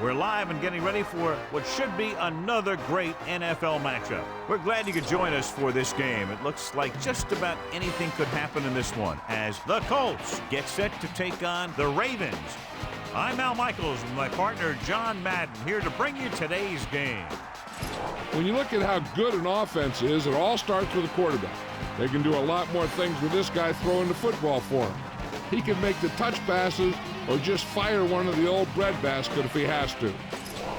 We're live and getting ready for what should be another great NFL matchup. We're glad you could join us for this game. It looks like just about anything could happen in this one as the Colts get set to take on the Ravens. I'm Al Michaels with my partner John Madden here to bring you today's game. When you look at how good an offense is, it all starts with a quarterback. They can do a lot more things with this guy throwing the football for him. He can make the touch passes or just fire one of the old breadbasket if he has to.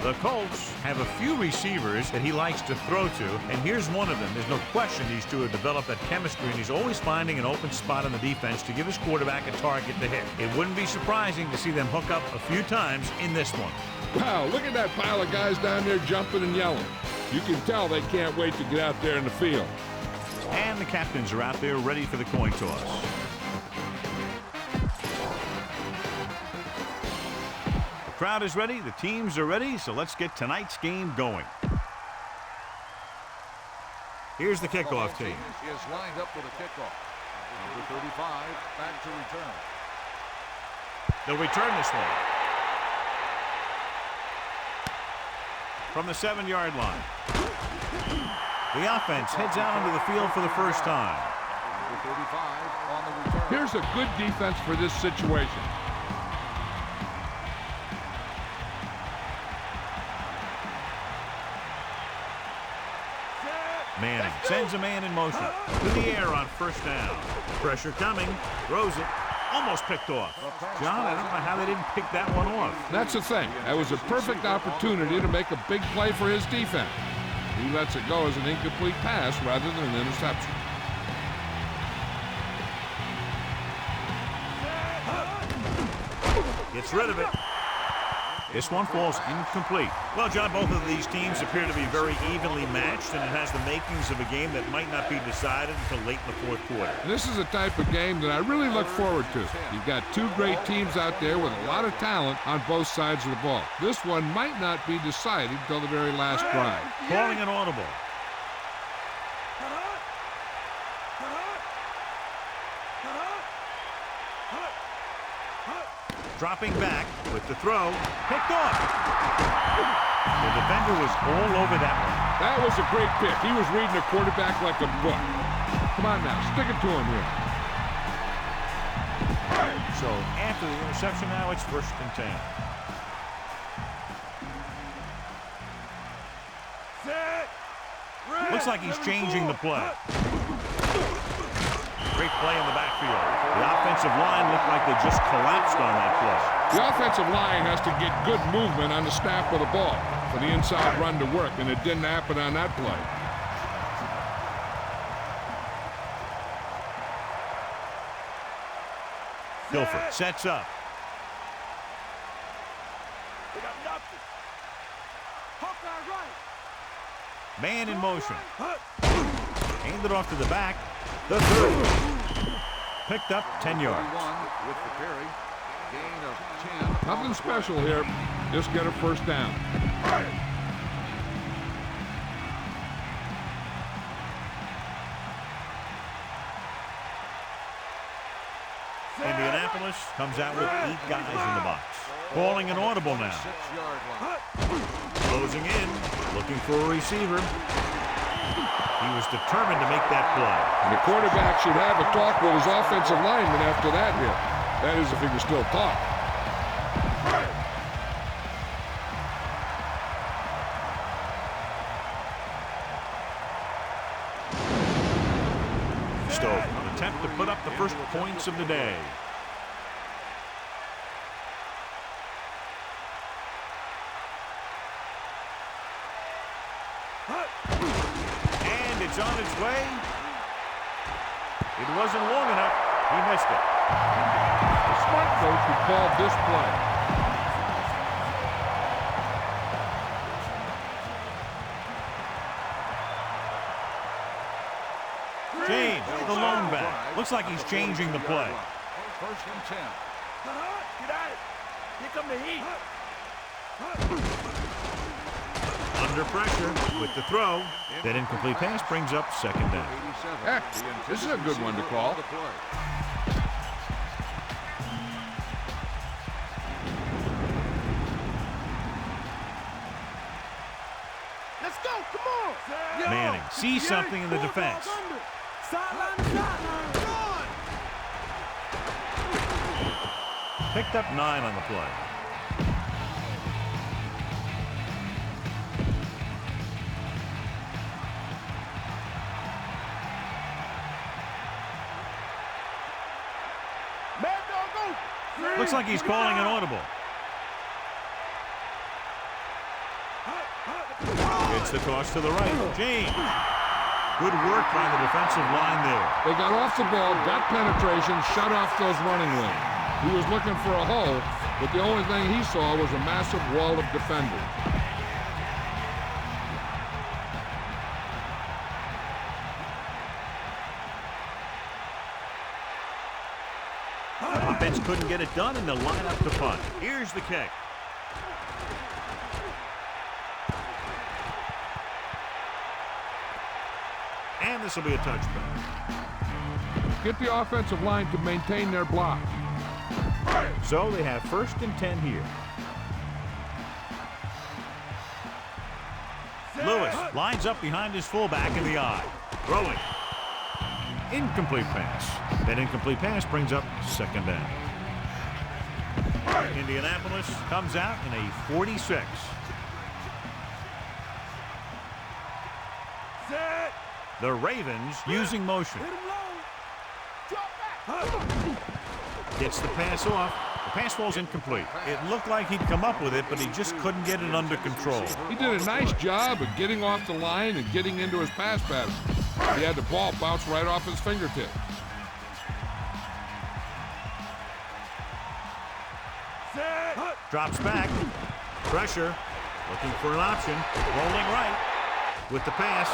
The Colts have a few receivers that he likes to throw to, and here's one of them. There's no question these two have developed that chemistry, and he's always finding an open spot in the defense to give his quarterback a target to hit. It wouldn't be surprising to see them hook up a few times in this one. Wow, look at that pile of guys down there jumping and yelling. You can tell they can't wait to get out there in the field. And the captains are out there ready for the coin toss. The crowd is ready, the teams are ready, so let's get tonight's game going. Here's the kickoff team. Is lined up for the kickoff. Number 35 back to return. They'll return this one. From the 7-yard line. The offense heads out onto the field for the first time. Number 35 on the return. Here's a good defense for this situation. Manning sends a man in motion to the air on first down. Pressure coming, throws it, almost picked off. John, I don't know how they didn't pick that one off. That's the thing. That was a perfect opportunity to make a big play for his defense. He lets it go as an incomplete pass rather than an interception. Gets rid of it. This one falls incomplete. Well, John, both of these teams appear to be very evenly matched, and it has the makings of a game that might not be decided until late in the fourth quarter. This is a type of game that I really look forward to. You've got two great teams out there with a lot of talent on both sides of the ball. This one might not be decided until the very last drive. Calling an audible. Dropping back with the throw, picked off. The defender was all over that one. That was a great pick. He was reading the quarterback like a book. Come on now, stick it to him here. So after the interception now, it's 1st and 10. Looks like he's changing the play. Great play in the backfield. The offensive line looked like they just collapsed on that play. The offensive line has to get good movement on the snap of the ball for the inside run to work, and it didn't happen on that play. Hilford sets up. Man in motion. Handed off to the back. The third. Picked up 10 yards. With the carry. Gain of 10. Nothing special here. Just get a first down. Indianapolis comes out with 8 guys in the box. Calling an audible now. 6-yard line. Closing in. Looking for a receiver. He was determined to make that play. And the quarterback should have a talk with his offensive lineman after that hit. That is, if he can still talk. Stover, an attempt to put up the first points of the day. And it's on its way. It wasn't long enough. He missed it. The smart coach who called this play. James, the lone back. Looks like he's changing the play. 1st and 10. Get out! Here come the heat! Under pressure with the throw. That incomplete pass brings up 2nd down. Heck, this is a good one to call. Manning sees something in the defense. Picked up 9 on the play. Looks like he's calling an audible. It's the toss to the right. James. Good work by the defensive line there. They got off the ball, got penetration, shut off those running lanes. He was looking for a hole, but the only thing he saw was a massive wall of defenders. Offense couldn't get it done, and they'll line up to punt. Here's the kick. And this will be a touchback. Get the offensive line to maintain their block. So they have 1st and 10 here. Lewis lines up behind his fullback in the I. Throwing. Incomplete pass. That incomplete pass brings up 2nd down. Indianapolis comes out in a 46. The Ravens using motion. Gets the pass off. The pass falls incomplete. It looked like he'd come up with it, but he just couldn't get it under control. He did a nice job of getting off the line and getting into his pass pattern. He had the ball bounce right off his fingertips. Drops back. Pressure. Looking for an option. Rolling right. With the pass.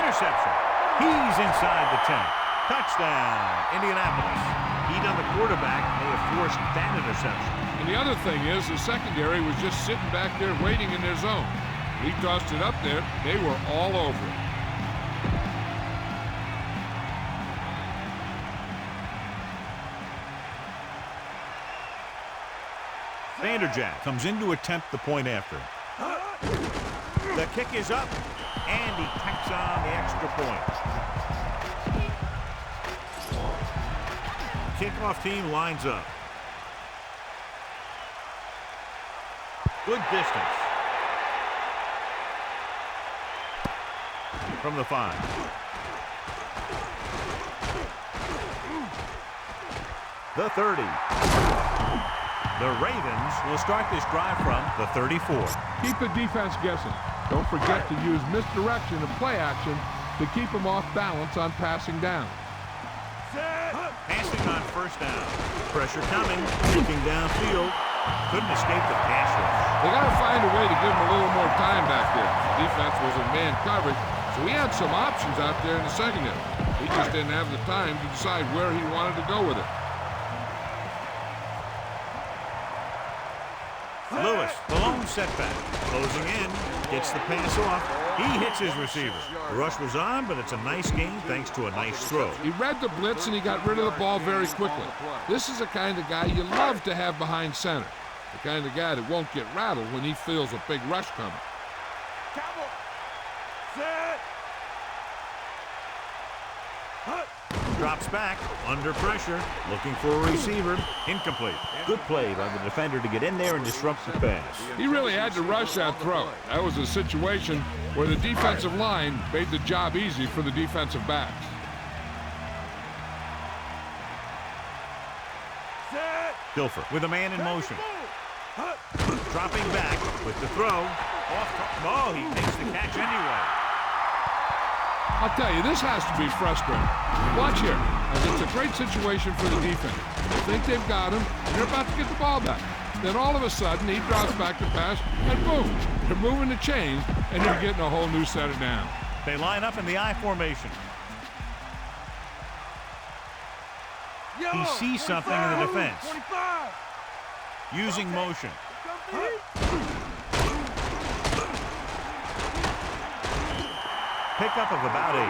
Interception. He's inside the 10. Touchdown, Indianapolis. Heat on the quarterback may have forced that interception. And the other thing is the secondary was just sitting back there waiting in their zone. He tossed it up there. They were all over it. Vanderjagt comes in to attempt the point after. The kick is up, and he tacks on the extra point. Kickoff team lines up. Good distance. From the 5. The 30. The Ravens will start this drive from the 34. Keep the defense guessing. Don't forget to use misdirection and play action to keep them off balance on passing down. Passing on 1st down. Pressure coming. Looking downfield. Couldn't escape the pass rush. They got to find a way to give him a little more time back there. The defense was in man coverage, so he had some options out there in the secondary. He just didn't have the time to decide where he wanted to go with it. Lewis, the lone setback. Closing in. Gets the pass off. He hits his receiver. The rush was on, but it's a nice gain thanks to a nice throw. He read the blitz and he got rid of the ball very quickly. This is the kind of guy you love to have behind center. The kind of guy that won't get rattled when he feels a big rush coming. Drops back, under pressure, looking for a receiver. Incomplete. Good play by the defender to get in there and disrupt the pass. He really had to rush that throw. That was a situation where the defensive line made the job easy for the defensive backs. Dilfer with a man in motion. Dropping back with the throw. Oh, he makes the catch anyway. I'll tell you, this has to be frustrating. Watch here, as it's a great situation for the defense. They think they've got him, and they're about to get the ball back. Then all of a sudden, he drops back the pass, and boom, they're moving the chains, and they're getting a whole new set of downs. They line up in the I formation. He sees something in the defense. Using motion. Pickup of about 8.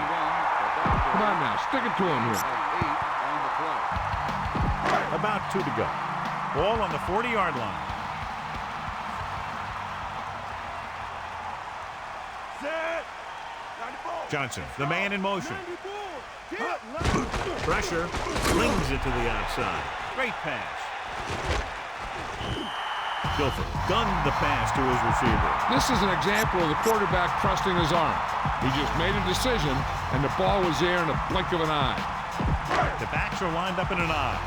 Come on now, stick it to him here. About 2 to go. Ball on the 40-yard line. Johnson, the man in motion. Pressure, flings it to the outside. Great pass. Guilford gunned the pass to his receiver. This is an example of the quarterback trusting his arm. He just made a decision, and the ball was there in a blink of an eye. The backs are lined up in an eye.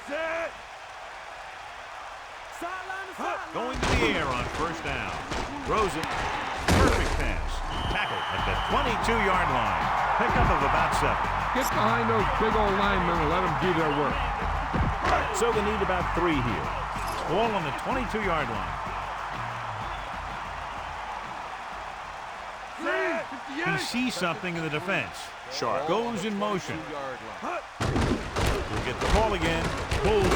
Set. Going to the air on first down. Throws it. Perfect pass. Tackle at the 22-yard line. Pickup of about 7. Get behind those big old linemen and let them do their work. So they need about 3 here. Ball on the 22-yard line. He sees something in the defense. Sharp goes in motion. He'll get the ball again. Pulls.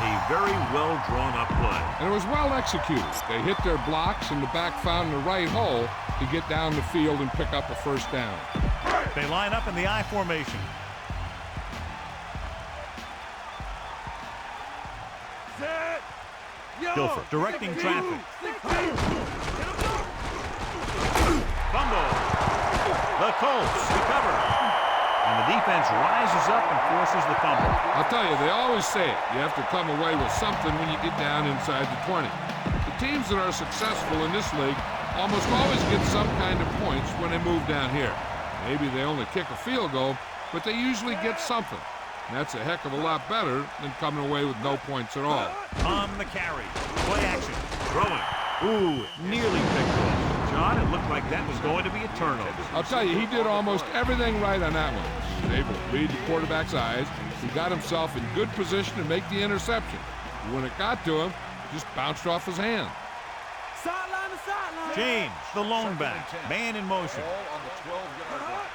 A very well drawn up play. And it was well executed. They hit their blocks, and the back found the right hole to get down the field and pick up a first down. They line up in the I formation. Guilford directing traffic. Fumble. The Colts recover. And the defense rises up and forces the fumble. I'll tell you, they always say it. You have to come away with something when you get down inside the 20. The teams that are successful in this league almost always get some kind of points when they move down here. Maybe they only kick a field goal, but they usually get something. And that's a heck of a lot better than coming away with no points at all. On the carry. Play action. Throwing. Ooh, nearly picked off. John, it looked like that was going to be a turnover. I'll tell you, he did almost everything right on that one. He was able to read the quarterback's eyes. He got himself in good position to make the interception. When it got to him, it just bounced off his hand. Sideline to sideline. James, the lone back. Man in motion. Ball on the 12-yard line.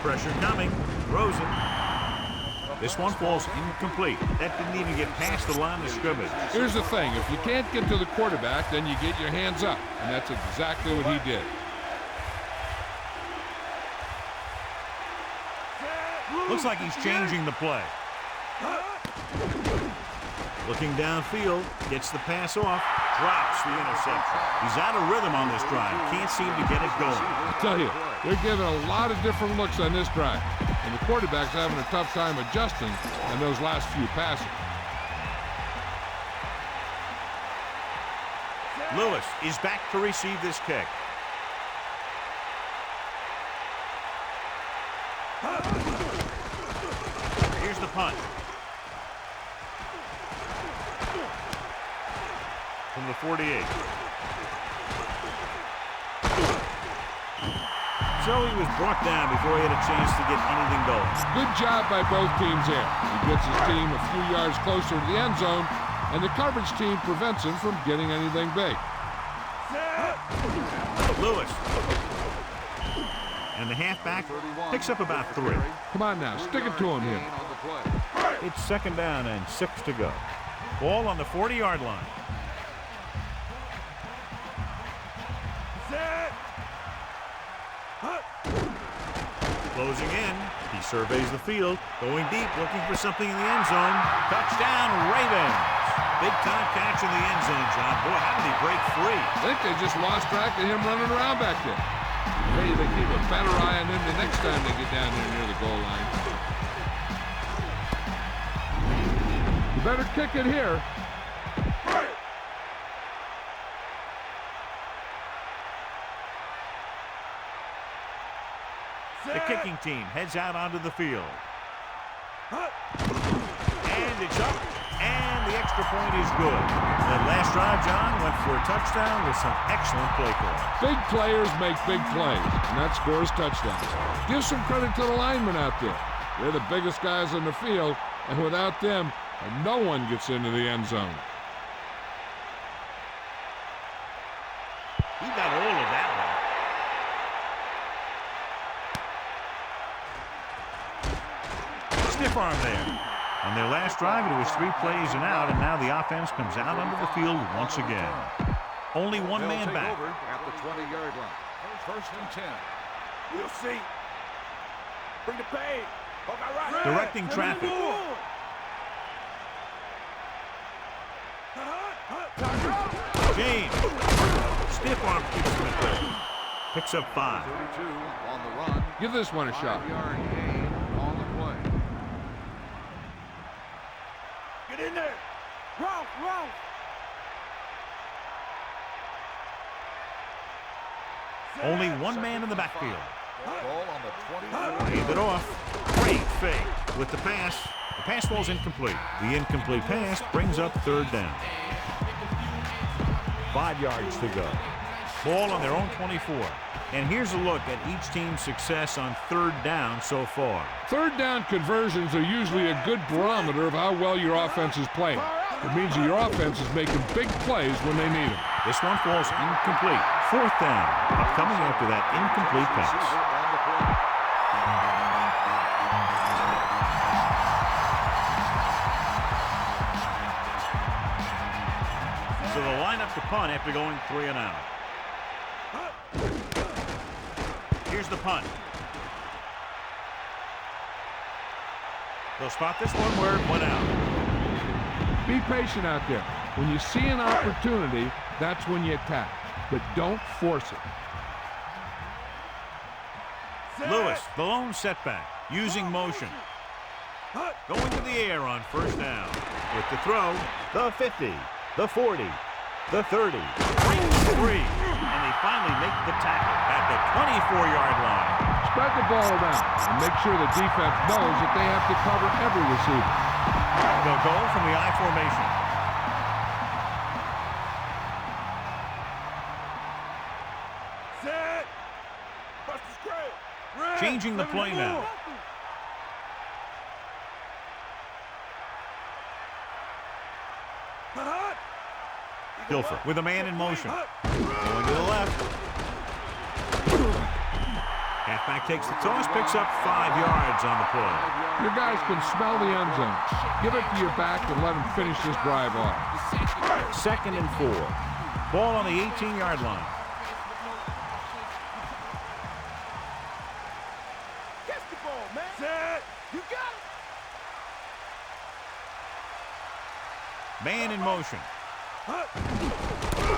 Pressure coming. Throws it. This one falls incomplete. That didn't even get past the line of scrimmage. Here's the thing. If you can't get to the quarterback, then you get your hands up. And that's exactly what he did. Looks like he's changing the play. Looking downfield. Gets the pass off. Drops the interception. He's out of rhythm on this drive. Can't seem to get it going. I tell you, they're giving a lot of different looks on this drive. And the quarterback's having a tough time adjusting on those last few passes. Lewis is back to receive this kick. Here's the punt. From the 48. So he was brought down before he had a chance to get anything going. Good job by both teams here. He gets his team a few yards closer to the end zone, and the coverage team prevents him from getting anything big. Lewis. And the halfback picks up about 3. Come on now, stick it to him here. It's 2nd down and 6 to go. Ball on the 40-yard line. Closing in. He surveys the field. Going deep, looking for something in the end zone. Touchdown, Ravens. Big-time catch in the end zone, John. Boy, how did he break free? I think they just lost track of him running around back there. Maybe they keep a better eye on him the next time they get down there near the goal line. You better kick it here. The kicking team heads out onto the field. And it's up. And the extra point is good. That last drive, John, went for a touchdown with some excellent play calling. Big players make big plays, and that scores touchdowns. Give some credit to the linemen out there. They're the biggest guys on the field, and without them, no one gets into the end zone. He got all of that one. Stiff arm there. On their last drive, it was 3 plays and out, and now the offense comes out onto the field once again. Only one man back. Over at the 20-yard line. 1st and 10. We'll see. Bring the pain. Directing traffic. James. Stiff arm keeps him at bay. Picks up 5. 32 on the run. Give this one a shot. 5-yard gain on the play. Get in there. Ralph. Only one man in the backfield. Ball on the 24. Hand it off. Great fake with the pass. The pass falls incomplete. The incomplete pass brings up 3rd down. 5 yards to go. Ball on their own 24. And here's a look at each team's success on 3rd down so far. 3rd down conversions are usually a good barometer of how well your offense is playing. It means that your offense is making big plays when they need them. This one falls incomplete. 4th down. Coming after that incomplete pass. So they'll line up to punt after going 3 and out. Here's the punt. They'll spot this one where it went out. Be patient out there. When you see an opportunity, that's when you attack. But don't force it. Lewis, the lone setback, using motion. Going to the air on 1st down. With the throw, the 50, the 40, the 30, 3, and they finally make the tackle at the 24-yard line. Spread the ball around and make sure the defense knows that they have to cover every receiver. They'll go from the I formation. Set. Bust the square. Changing the play now. Guilford with a man in motion. Going to the left. Halfback takes the toss, picks up 5 yards on the play. Your guys can smell the end zone. Give it to your back and let them finish this drive off. 2nd and 4. Ball on the 18-yard line. Catch the ball, man. Set. You got it. Man in motion.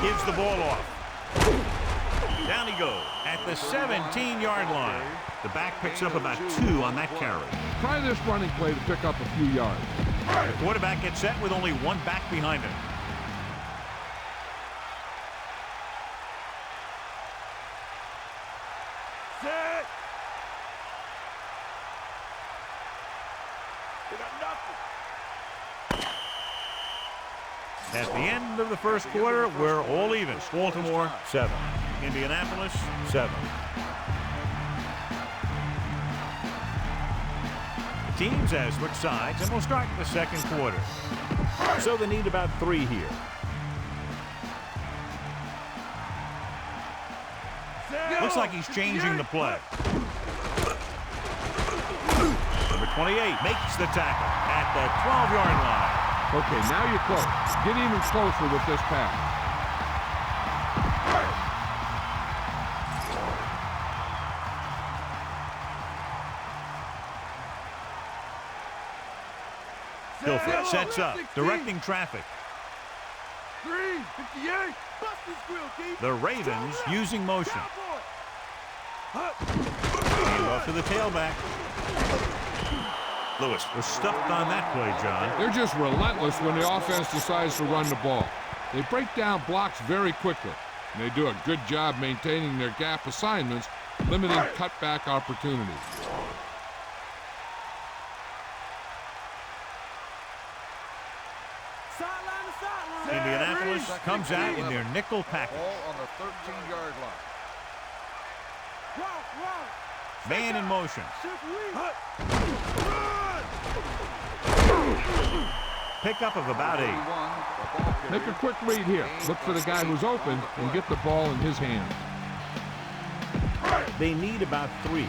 Gives the ball off. Down he goes at the 17-yard line. The back picks up about 2 on that carry. Try this running play to pick up a few yards. The quarterback gets set with only one back behind him. Set. They got nothing. At the end of the 1st quarter, we're all even. Baltimore, 7. Indianapolis, 7. The teams have switched sides, and we'll start the 2nd quarter. So they need about 3 here. Looks like he's changing the play. Number 28 makes the tackle at the 12-yard line. Okay, now you're close. Get even closer with this pass. Guilford sets up, directing traffic. 358. Bust this grill, Keith. The Ravens using motion. Hand off to the tailback. Lewis was stuffed on that play, John. They're just relentless when the offense decides to run the ball. They break down blocks very quickly. And they do a good job maintaining their gap assignments, limiting cutback opportunities. Indianapolis comes out in their nickel package. Ball on the 13-yard line. Man in motion. Pickup of about 8. Make a quick read here. Look for the guy who's open and get the ball in his hands. They need about 3.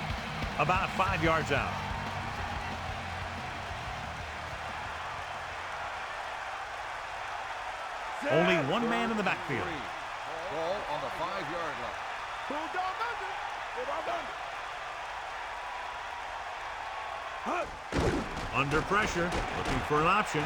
About 5 yards out. Only one man in the backfield. Ball on the 5-yard line. Under pressure, looking for an option.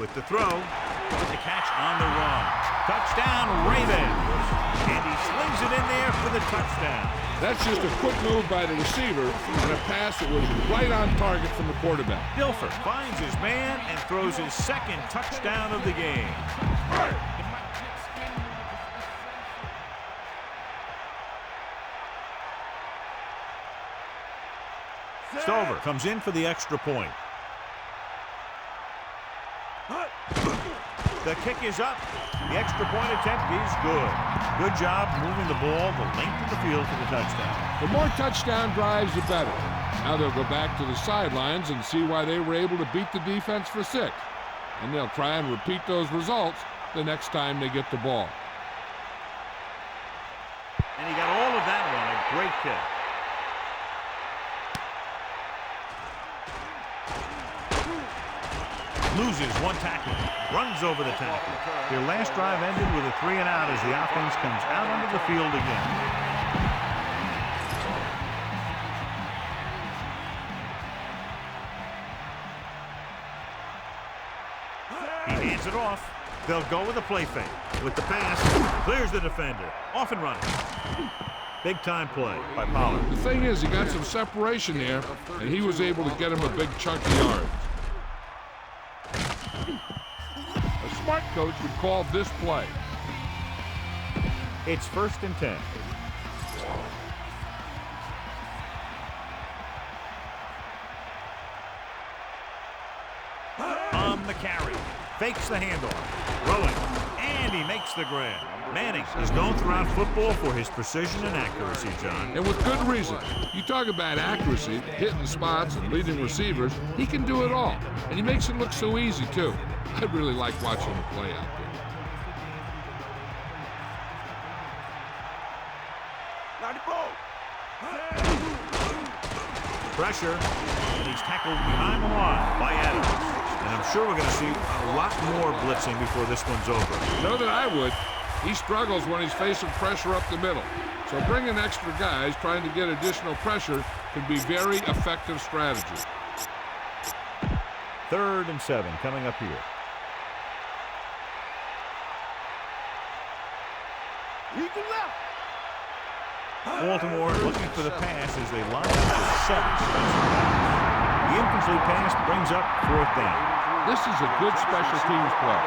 With the throw, with the catch on the run. Touchdown, Ravens. And he slings it in there for the touchdown. That's just a quick move by the receiver and a pass that was right on target from the quarterback. Dilfer finds his man and throws his second touchdown of the game. Stover comes in for the extra point. The kick is up. The extra point attempt is good. Good job moving the ball the length of the field for the touchdown. The more touchdown drives, the better. Now they'll go back to the sidelines and see why they were able to beat the defense for 6. And they'll try and repeat those results the next time they get the ball. And he got all of that one. A great kick. Loses one tackle, runs over the tackle. Their last drive ended with a 3-and-out as the offense comes out onto the field again. He hands it off. They'll go with a play fake. With the pass, clears the defender. Off and running. Big time play by Pollard. The thing is, he got some separation there, and he was able to get him a big chunk of yards. A smart coach would call this play. It's 1st and 10. On the carry. Fakes the handoff. Rolling. And he makes the grab. Manning is known throughout football for his precision and accuracy, John. And with good reason. You talk about accuracy, hitting spots, and leading receivers, he can do it all. And he makes it look so easy, too. I really like watching him play out there. Pressure. And he's tackled behind the line by Adams. And I'm sure we're going to see a lot more blitzing before this one's over. You know that I would. He struggles when he's facing pressure up the middle. So bringing extra guys trying to get additional pressure can be very effective strategy. 3rd and 7 coming up here. Baltimore looking for the pass as they line up with 7 defensive backs. The incomplete pass brings up 4th down. This is a good special teams play.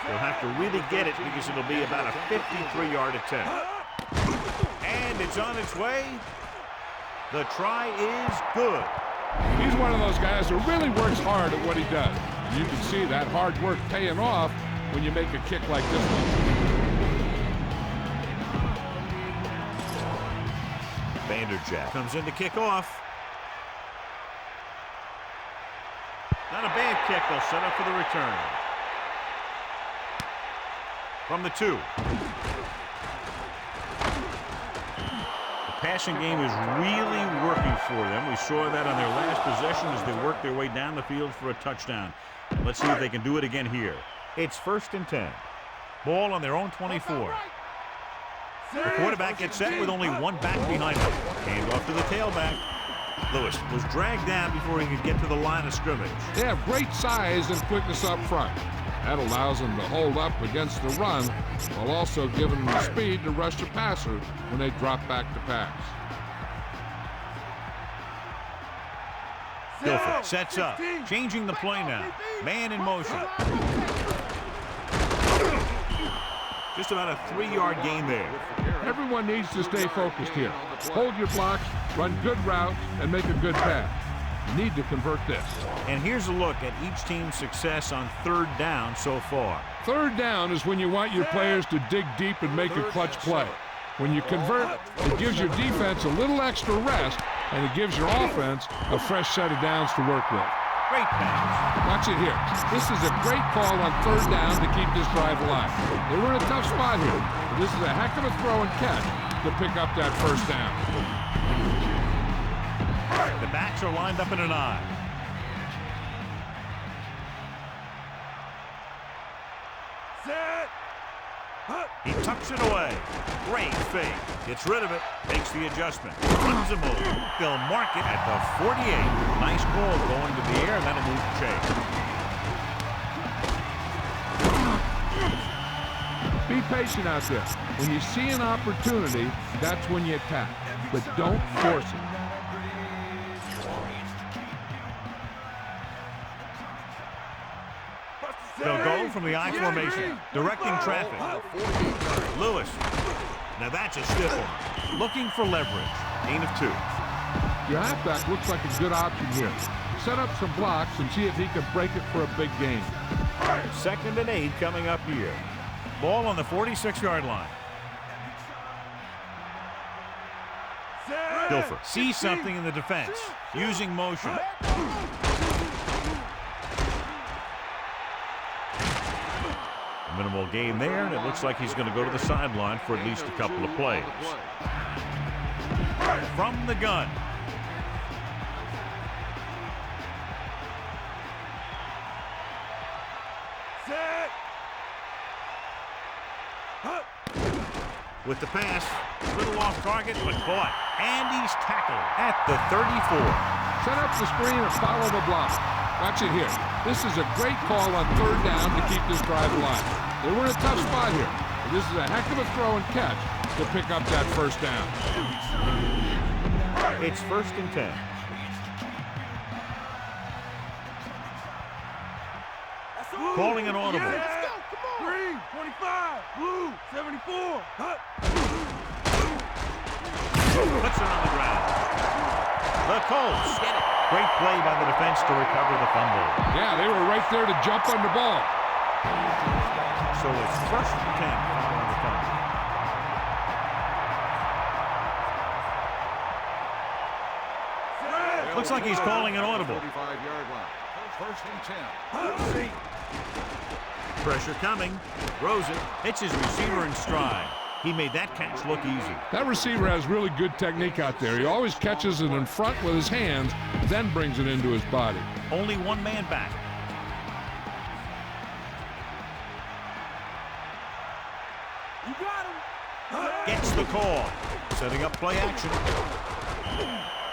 They'll have to really get it because it'll be about a 53-yard attempt. And it's on its way. The try is good. He's one of those guys who really works hard at what he does. You can see that hard work paying off when you make a kick like this one. Vanderjack comes in to kick off. Not a bad kick. They'll set up for the return. From the 2. Passing game is really working for them. We saw that on their last possession as they worked their way down the field for a touchdown. Let's see if they can do it again here. It's 1st and 10. Ball on their own 24. The quarterback gets set with only one back behind him. Hand off to the tailback. Lewis was dragged down before he could get to the line of scrimmage. They have great size and quickness up front. That allows them to hold up against the run while also giving them the speed to rush the passer when they drop back to pass. Dilfer sets up, changing the play now. Man in motion. Just about a 3-yard gain there. Everyone needs to stay focused here. Hold your blocks, run good routes, and make a good pass. You need to convert this. And here's a look at each team's success on 3rd down so far. 3rd down is when you want your players to dig deep and make a clutch play. When you convert, it gives your defense a little extra rest, and it gives your offense a fresh set of downs to work with. Great pass. Watch it here. This is a great call on 3rd down to keep this drive alive. They were in a tough spot here, but this is a heck of a throw and catch to pick up that 1st down. The backs are lined up in an I. He tucks it away. Great fake. Gets rid of it. Takes the adjustment. Runs a move. They'll mark it at the 48. Nice ball going to the air. That'll move the chain. Be patient out there. When you see an opportunity, that's when you attack. But don't force it. They'll go from the I formation, directing traffic. Lewis. Now that's a stiff one. Looking for leverage. Gain of 2. Your halfback looks like a good option here. Set up some blocks and see if he can break it for a big gain. 2nd and 8 coming up here. Ball on the 46-yard line. Dilfer sees something in the defense. Using motion. Minimal gain there, and it looks like he's going to go to the sideline for at least a couple of plays. From the gun. With the pass, a little off target, but caught. And he's tackled at the 34. Set up the screen and follow the block. Watch it here. This is a great call on 3rd down to keep this drive alive. They were in a tough spot here. But this is a heck of a throw and catch to pick up that 1st down. It's 1st and 10. Calling an audible. Let's go. Come on. Green, 25. Blue, 74. Puts it on the ground. The Colts get it. Great play by the defense to recover the fumble. Yeah, they were right there to jump on the ball. So it's 1st and 10 following the fumble. Looks like he's calling an audible. 45-yard line. 1st and 10. Pressure coming. Throws it. Hits his receiver in stride. He made that catch look easy. That receiver has really good technique out there. He always catches it in front with his hands, then brings it into his body. Only one man back. You got him. Gets the call. Setting up play action.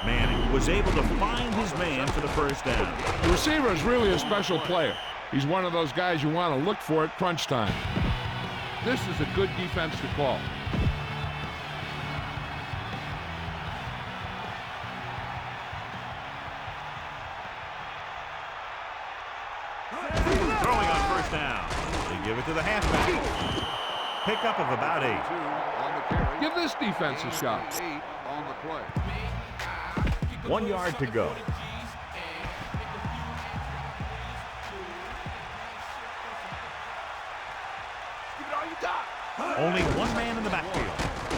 Manning was able to find his man for the 1st down. The receiver is really a special player. He's one of those guys you want to look for at crunch time. This is a good defense to call. Throwing on 1st down. They give it to the halfback. Pickup of about 8. 2 on the carry. Give this defense a shot. 8 on the play. 1 yard to go. Give it all you got. Only one man in the backfield.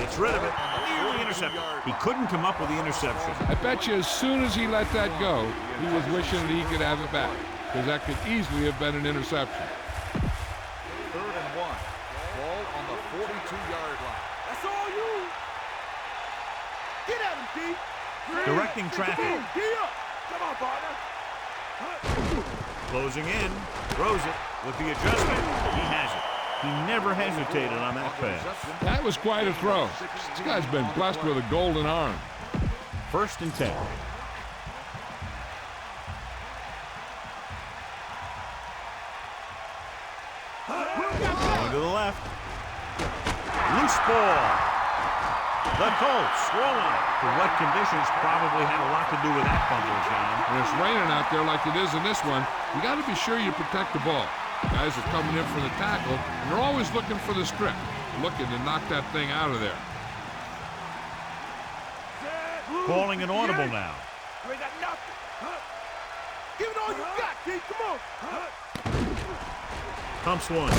Gets rid of it. Nearly intercepted. He couldn't come up with the interception. I bet you as soon as he let that go, he was wishing that he could have it back, because that could easily have been an interception. 3rd and 1. Ball on the 42-yard line. That's all you. Get at him, D. Directing traffic. D up. Come on, partner. Closing in. Throws it. With the adjustment, he has it. He never hesitated on that pass. That was quite a throw. This guy's been blessed with a golden arm. 1st and 10. Going to the left. Loose ball. The Colts rolling. The wet conditions probably had a lot to do with that fumble, John. When it's raining out there like it is in this one, you got to be sure you protect the ball. Guys are coming in for the tackle, and they're always looking for the strip, looking to knock that thing out of there. Calling an audible now. You ain't got nothing. Give it all you got, D. Come on. Pumps one.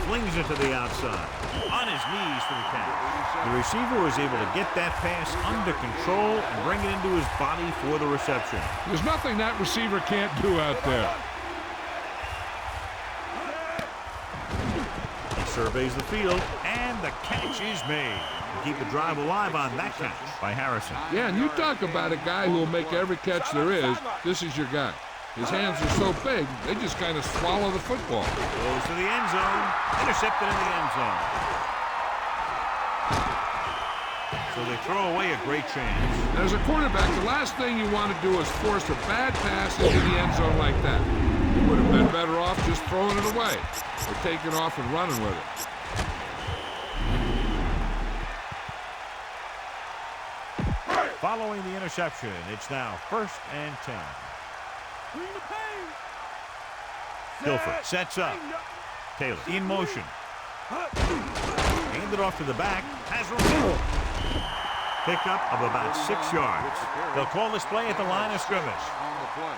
Flings it to the outside. On his knees for the catch. The receiver was able to get that pass under control and bring it into his body for the reception. There's nothing that receiver can't do out there. He surveys the field, and the catch is made. To keep the drive alive on that catch by Harrison. Yeah, and you talk about a guy who will make every catch there is. This is your guy. His hands are so big, they just kind of swallow the football. Goes to the end zone. Intercepted in the end zone. So they throw away a great chance. And as a quarterback, the last thing you want to do is force a bad pass into the end zone like that. You would have been better off just throwing it away or taking off and running with it. Following the interception, it's now 1st and 10. Bring the pain. Guilford sets up. Taylor in motion. Handed off to the back. Has room. Pickup of about 6 yards. They'll call this play at the line of scrimmage. On the play.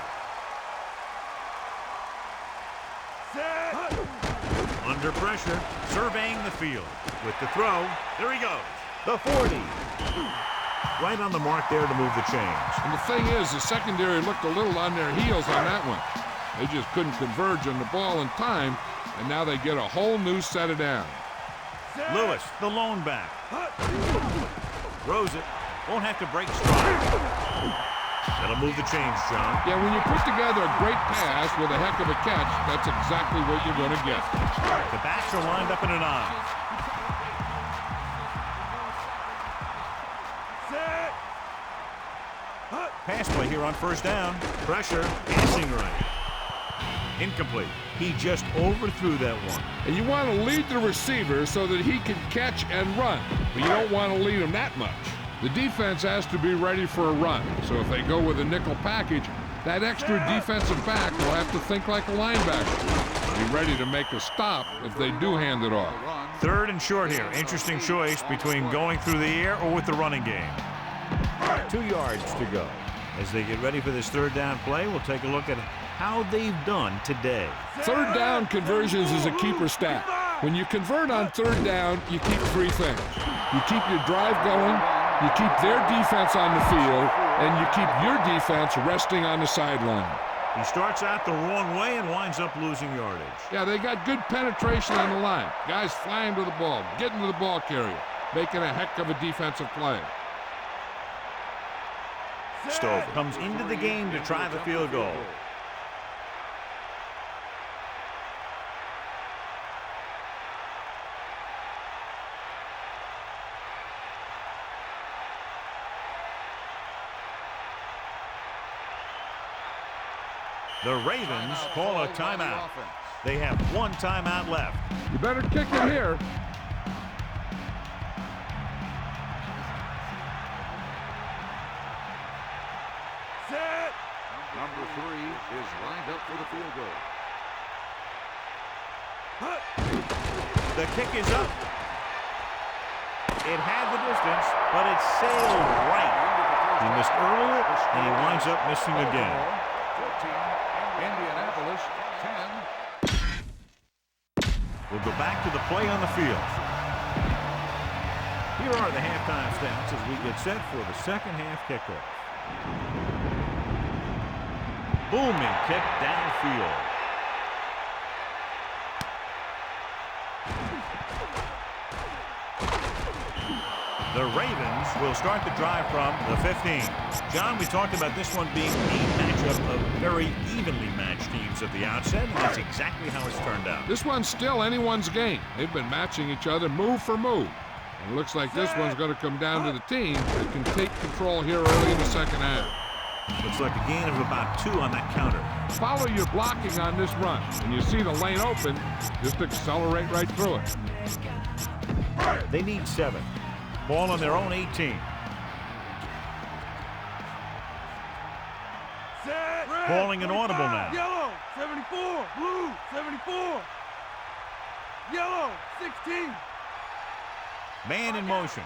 Under pressure, surveying the field. With the throw, there he goes. The 40. Right on the mark there to move the chains. And the thing is, the secondary looked a little on their heels on that one. They just couldn't converge on the ball in time, and now they get a whole new set of downs. Lewis, the lone back. Throws it. Won't have to break stride. That'll move the chains, John. Yeah, when you put together a great pass with a heck of a catch, that's exactly what you're going to get. The backs are lined up in an eye. Pass play here on 1st down. Pressure. Passing right. Incomplete. He just overthrew that one. And you want to lead the receiver so that he can catch and run, but you don't want to lead him that much. The defense has to be ready for a run, so if they go with a nickel package, that extra defensive back will have to think like a linebacker. Be ready to make a stop if they do hand it off. 3rd and short here. Interesting choice between going through the air or with the running game. 2 yards to go. As they get ready for this 3rd down play, we'll take a look at how they've done today. 3rd down conversions is a keeper stat. When you convert on 3rd down, you keep 3 things. You keep your drive going, you keep their defense on the field, and you keep your defense resting on the sideline. He starts out the wrong way and winds up losing yardage. Yeah, they got good penetration on the line. Guys flying to the ball, getting to the ball carrier, making a heck of a defensive play. Stover comes into the game to try the field goal. The Ravens call a timeout. They have 1 timeout left. You better kick it here. Number 3 is lined up for the field goal. The kick is up. It had the distance, but it sailed right. He missed earlier, and he winds up missing again. 14, Indianapolis, 10. We'll go back to the play on the field. Here are the halftime stats as we get set for the 2nd half kickoff. Booming kick downfield. The Ravens will start the drive from the 15. John, we talked about this one being a matchup of very evenly matched teams at the outset, and that's exactly how it's turned out. This one's still anyone's game. They've been matching each other move for move. And it looks like this one's going to come down to the team that can take control here early in the 2nd half. Looks like a gain of about 2 on that counter. Follow your blocking on this run. When you see the lane open, just accelerate right through it. They need 7. Ball on their own 18. Calling an audible now. Yellow, 74. Blue, 74. Yellow, 16. Man in motion.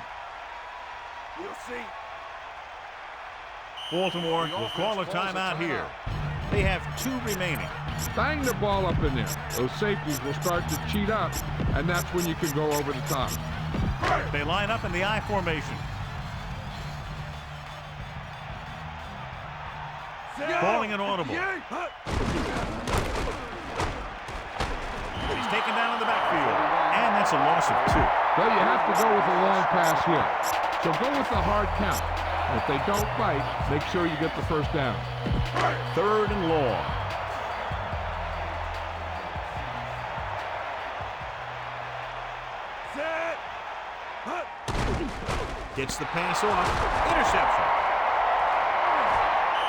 We'll see. Baltimore will call a timeout here. They have 2 remaining. Bang the ball up in there. Those safeties will start to cheat up, and that's when you can go over the top. They line up in the I formation. Calling an audible. He's taken down in the backfield. And that's a loss of 2. Well, you have to go with a long pass here. So go with the hard count. If they don't bite, make sure you get the 1st down. 3rd and long. Gets the pass off. Interception.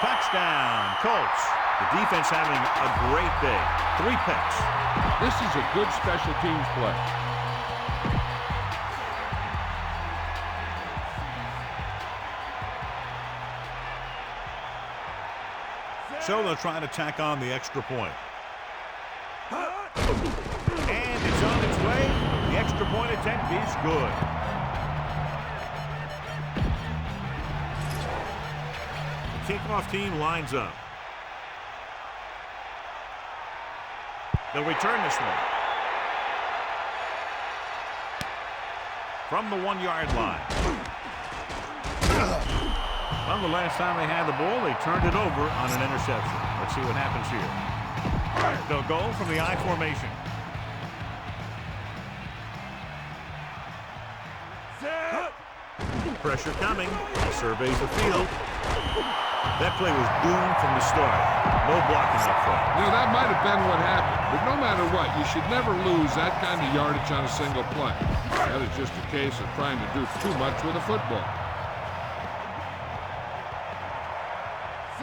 Touchdown, Colts. The defense having a great day. 3 picks. This is a good special teams play. So they'll try to tack on the extra point. And it's on its way. The extra point attempt is good. The kickoff team lines up. They'll return this one. From the 1-yard line. Well, the last time they had the ball, they turned it over on an interception. Let's see what happens here. They'll go from the I formation. Pressure coming. Surveys the field. That play was doomed from the start. No blocking up front. You know, that might have been what happened. But no matter what, you should never lose that kind of yardage on a single play. That is just a case of trying to do too much with a football.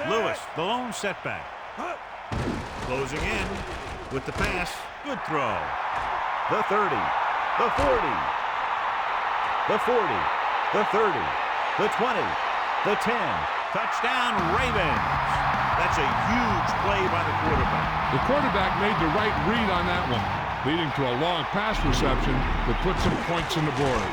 Lewis, the lone setback. Closing in with the pass. Good throw. The 30. The 40. The 40. The 30. The 20. The 10. Touchdown, Ravens. That's a huge play by the quarterback. The quarterback made the right read on that one, leading to a long pass reception that put some points on the board.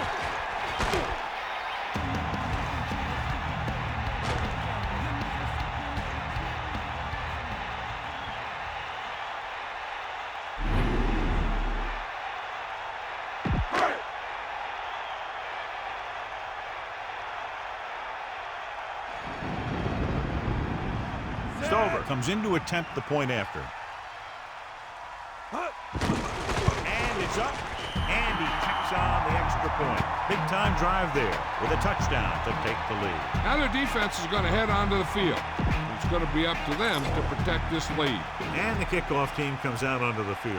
Stover comes in to attempt the point after. And it's up. And he tacks on the extra point. Big time drive there with a touchdown to take the lead. Now their defense is going to head onto the field. It's going to be up to them to protect this lead. And the kickoff team comes out onto the field.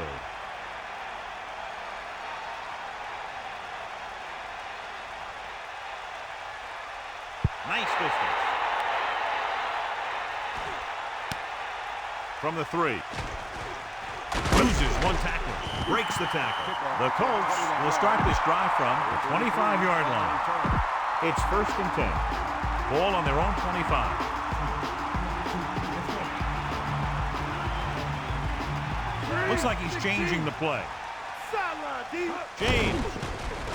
Nice distance. From the 3. Loses one tackle. Breaks the tackle. The Colts will start this drive from the 25-yard line. It's 1st and 10. Ball on their own 25. Looks like he's changing the play. James.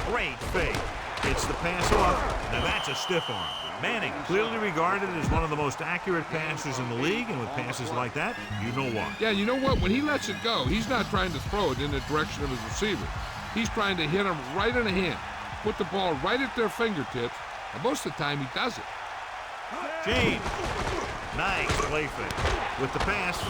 Great fake. It's the pass off. Now that's a stiff arm. Manning, clearly regarded as one of the most accurate passers in the league, and with passes like that, you know why. Yeah, you know what? When he lets it go, he's not trying to throw it in the direction of his receiver. He's trying to hit him right in the hand, put the ball right at their fingertips, and most of the time he does it. James. Nice play fake. With the pass,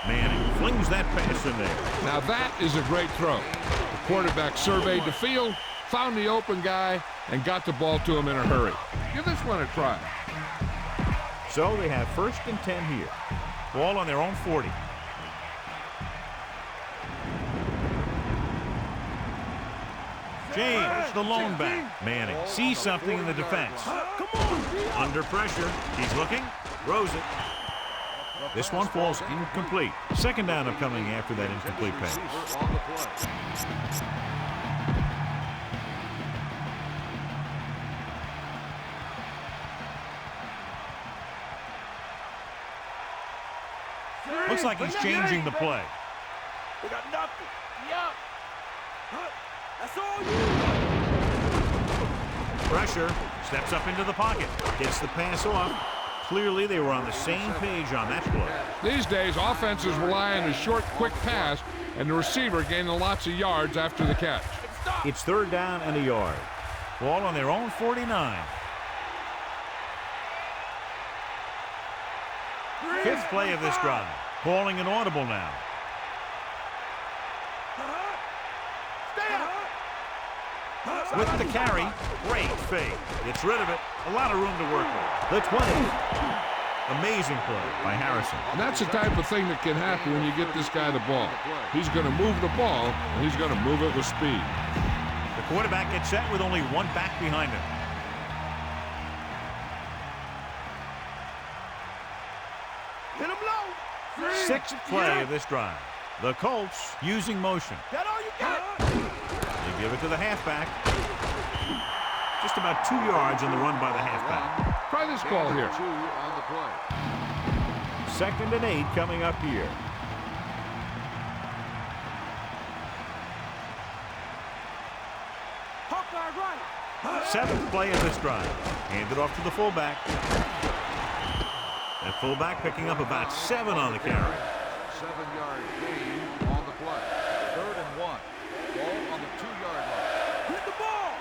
Manning flings that pass in there. Now that is a great throw. The quarterback surveyed the field, found the open guy, and got the ball to him in a hurry. Give this one a try. So they have 1st and 10 here. Ball on their own 40. James, the lone back. Manning sees something in the defense. Under pressure. He's looking. Throws it. This one falls incomplete. 2nd down upcoming after that incomplete pass. Looks like he's changing the play. We got nothing. Yeah. That's all you. Pressure. Steps up into the pocket. Gets the pass off. Clearly, they were on the same page on that play. These days, offenses rely on a short, quick pass, and the receiver gaining lots of yards after the catch. It's 3rd down and a yard. Ball on their own 49. 5th play of this drive. Calling an audible now. With the carry, great fake. Gets rid of it. A lot of room to work with. The 20. Amazing play by Harrison. And that's the type of thing that can happen when you get this guy the ball. He's going to move the ball, and he's going to move it with speed. The quarterback gets set with only one back behind him. Sixth play of this drive. The Colts using motion. That all you got? They give it to the halfback. Just about 2 yards on the run by the halfback. Try this call here. 2 on the play. 2nd and 8 coming up here. Hawkeye right. 7th play of this drive. Handed off to the fullback. That fullback picking up about 7 on the carry. 7-yard gain on the play. 3rd and 1. Ball on the 2-yard line. Hit the ball.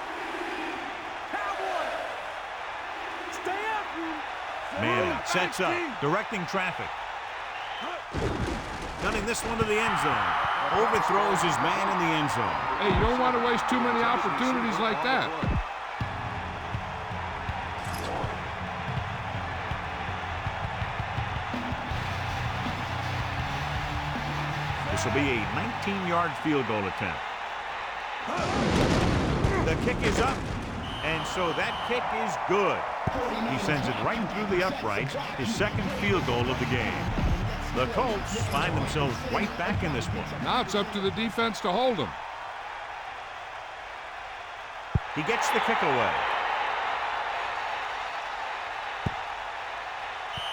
Cowboy. Stay after him. Manning sets up, directing traffic. Gunning this one to the end zone. Overthrows his man in the end zone. Hey, you don't want to waste too many opportunities like that. This will be a 19-yard field goal attempt. The kick is up, and so that kick is good. He sends it right through the uprights, his 2nd field goal of the game. The Colts find themselves right back in this one. Now it's up to the defense to hold them. He gets the kick away.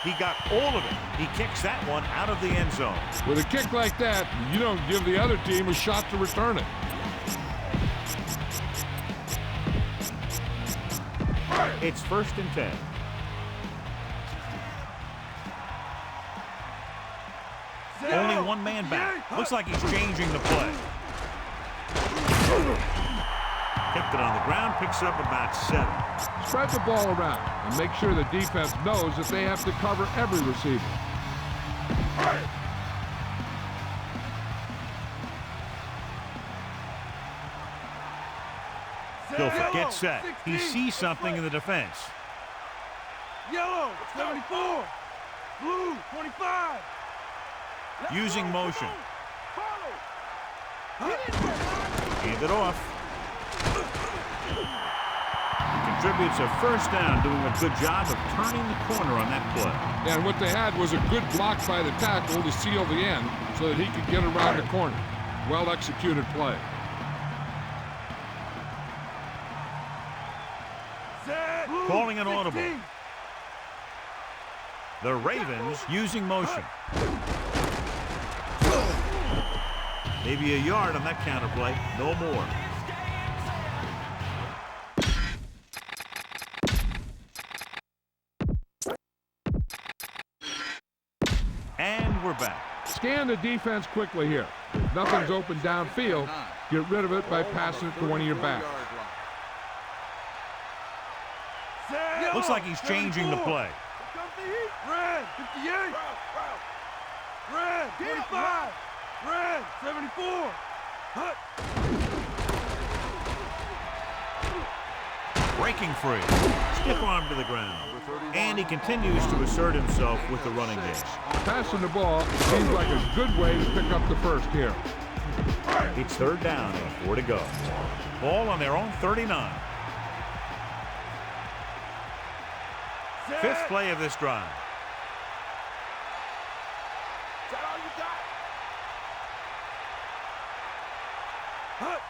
He got all of it. He kicks that one out of the end zone. With a kick like that, you don't give the other team a shot to return it. It's 1st and 10. Only one man back. Looks like he's changing the play. Kept it on the ground, picks up about 7. Spread the ball around and make sure the defense knows that they have to cover every receiver. Gilford gets set. He sees something in the defense. Yellow, 74. Blue, 25. Using motion. Hand it off. Contributes a 1st down, doing a good job of turning the corner on that play. And what they had was a good block by the tackle to seal the end so that he could get around the corner. Well executed play. Calling an audible. The Ravens using motion. Maybe a yard on that counterplay, no more. And we're back. Scan the defense quickly here. If nothing's open downfield, get rid of it by passing it to one of your backs. Looks like he's changing the play. Red, 58. Red, 25. Red, 74. Breaking free. Stiff arm to the ground. And he continues to assert himself with the running game. Passing the ball seems like a good way to pick up the 1st here. It's 3rd down and 4 to go. Ball on their own 39. 5th play of this drive.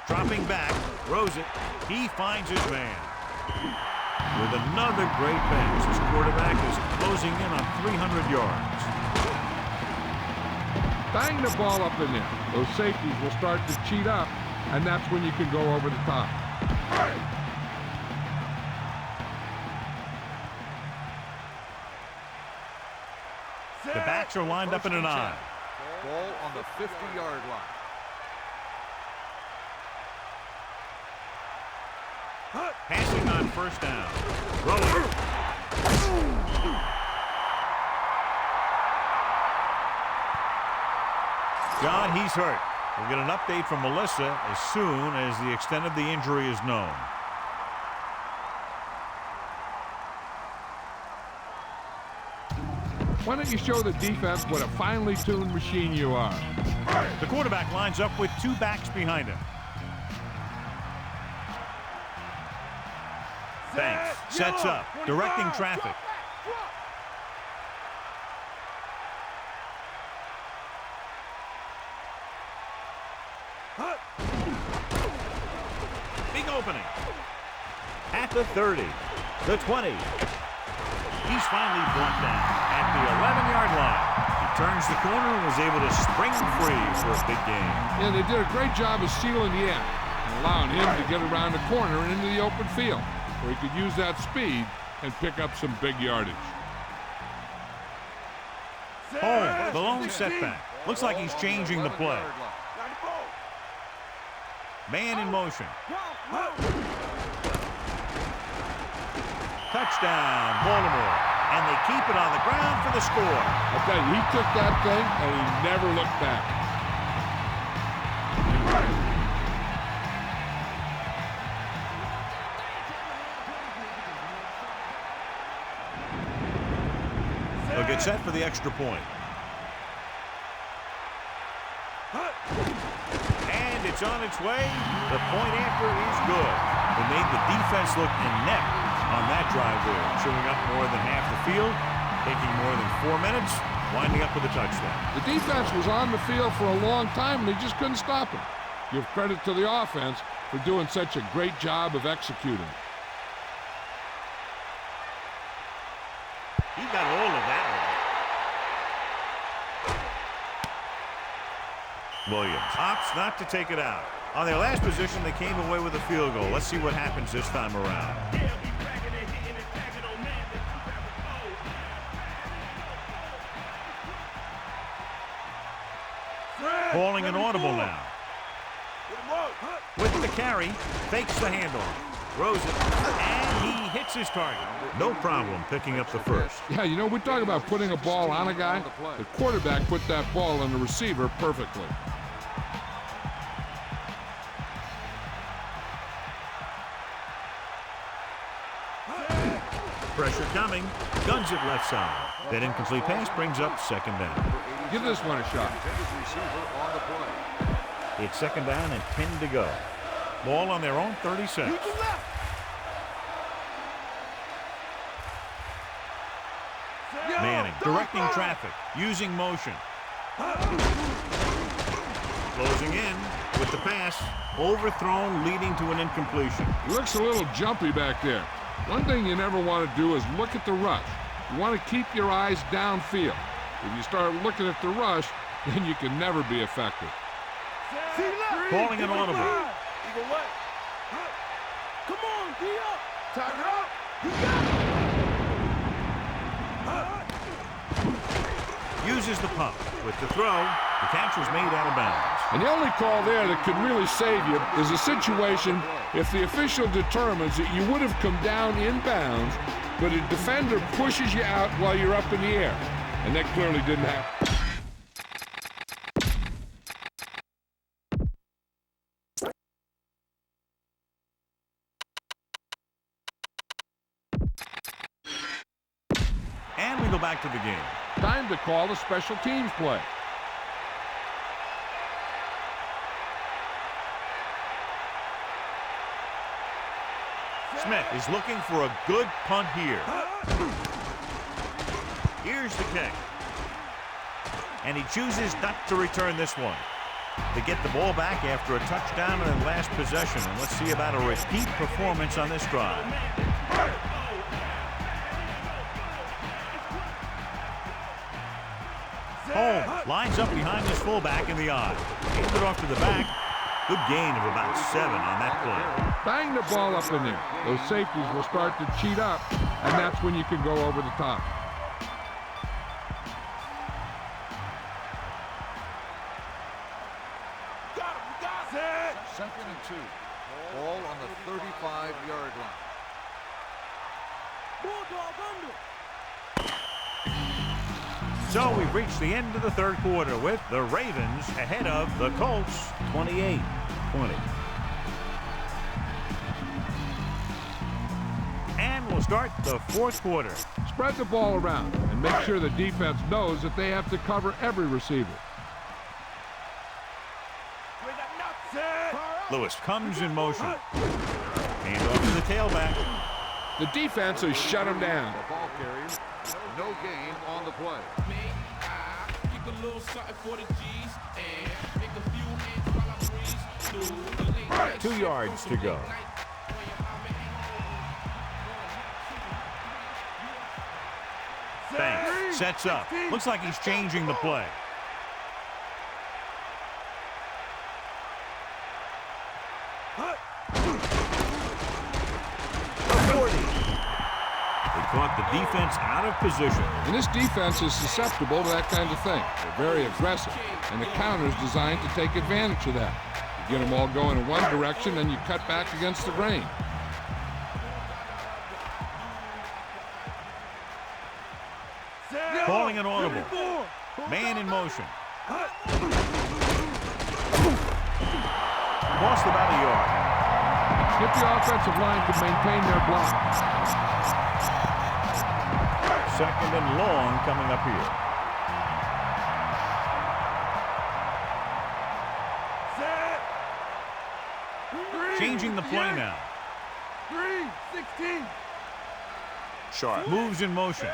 Dropping back, throws it. He finds his man. With another great pass, his quarterback is closing in on 300 yards. Bang the ball up in there. Those safeties will start to cheat up, and that's when you can go over the top. The backs are lined up in an I. Ball on the 50-yard line. Passing on 1st down. Rolling. John, he's hurt. We'll get an update from Melissa as soon as the extent of the injury is known. Why don't you show the defense what a finely tuned machine you are? The quarterback lines up with 2 backs behind him. Banks sets up, directing traffic. at the 30, the 20. He's finally brought down at the 11-yard line. He turns the corner and was able to spring free for a big gain. Yeah, they did a great job of sealing the end and allowing him to get around the corner and into the open field, where he could use that speed and pick up some big yardage. Home, the lone setback. Looks like he's changing the play. Man in motion. Touchdown, Baltimore. And they keep it on the ground for the score. I tell you, he took that thing and he never looked back. They'll get set for the extra point. And it's on its way. The point after is good. They made the defense look inept on that drive there, chewing up more than half the field, taking more than 4 minutes, winding up with a touchdown. The defense was on the field for a long time and they just couldn't stop him. Give credit to the offense for doing such a great job of executing. He got all of that one. Williams opts not to take it out. On their last position, they came away with a field goal. Let's see what happens this time around. Calling an audible now. With the carry, fakes the handoff, throws it, and he hits his target. No problem picking up the first. Yeah, you know, we talk about putting a ball on a guy. The quarterback put that ball on the receiver perfectly. Pressure coming, guns it left side. That incomplete pass brings up second down. Give this one a shot. It's second down and 10 to go. Ball on their own 36. Manning directing traffic, using motion. Closing in with the pass, overthrown, leading to an incompletion. He looks a little jumpy back there. One thing you never want to do is look at the rush. You want to keep your eyes downfield. If you start looking at the rush, then you can never be effective. Calling an audible. Come on, D up. Tiger up. You got it. Uses the pump. With the throw, the catch was made out of bounds. And the only call there that could really save you is a situation if the official determines that you would have come down in bounds, but a defender pushes you out while you're up in the air. And that clearly didn't happen. And we go back to the game. Time to call a special teams play. Smith is looking for a good punt here. Here's the kick. And he chooses not to return this one. They get the ball back after a touchdown in the last possession. And let's see about a repeat performance on this drive. Holmes lines up behind his fullback in the eye. Hands it off to the back. Good gain of about 7 on that play. Bang the ball up in there. Those safeties will start to cheat up, and that's when you can go over the top. Second and 2. Ball on the 35-yard line. So we've reached the end of the third quarter with the Ravens ahead of the Colts 28-20. And we'll start the fourth quarter. Spread the ball around and make sure the defense knows that they have to cover every receiver. Lewis comes in motion. Hand off to the tailback. The defense has shut him down. The ball carrier, no gain on the play. 2 yards to go. Thanks. Sets up. Looks like he's changing the play. Caught the defense out of position. And this defense is susceptible to that kind of thing. They're very aggressive, and the counter is designed to take advantage of that. You get them all going in one direction, then you cut back against the grain. Calling an audible. Man in motion. Lost about a yard. If the offensive line can maintain their block. Second and long coming up here. Changing the play now. 3-16. Sharp moves in motion.